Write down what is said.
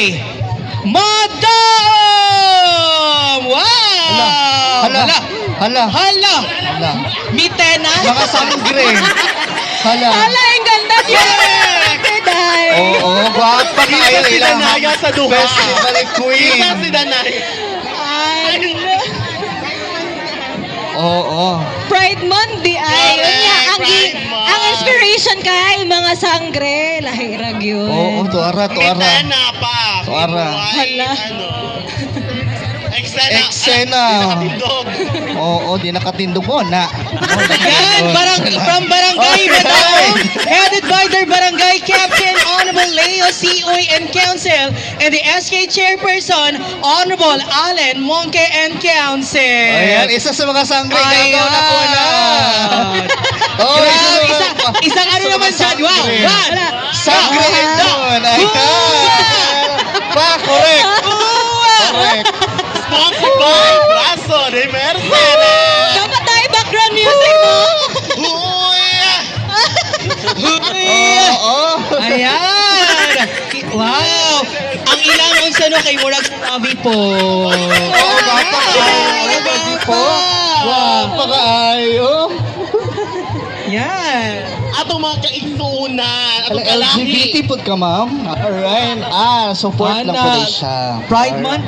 kay Madam! Wow! Hala. Mitena? Mga sangre. Hala. Ang ganda niya! Day! Oo, gwapa kayo. Si Danaya sa duha. Festival Queen. Kita si Danaya. Ay, Oo. Pride Month di ay. Correct, Yun nga, Pride Month. ang inspiration kay mga sangre. Lahirag yun. Oo, tuara. Mitena pa. Tuara. Hala. Eksena. Nakatindog. Oo, di nakatindog mo na. Yan, from Barangay Madam, headed by their Barangay Captain, Honorable Leo Sioy and Council, and the SK Chairperson, Honorable Allen Monke and Council. Ayan, isa sa mga sangre. Ayan. Gagaw na po na. Oh, Isang ano naman dyan, wow, one, Sangre yun. Ayan. Correct. Correct. Sponsored by Braso de Mercedes. Dapat tayo background music mo. Oo. Ayan! Wow! Ang ilang unsano kay Murag Sabi po. Oo, bata kaayo. Po. Wow, pagkaayo. Yan. Atong mga kaigsuunan. Atong LGBT kalahi. po ka, ma'am. Alright. Support lang po rin siya. Pride Alright. Month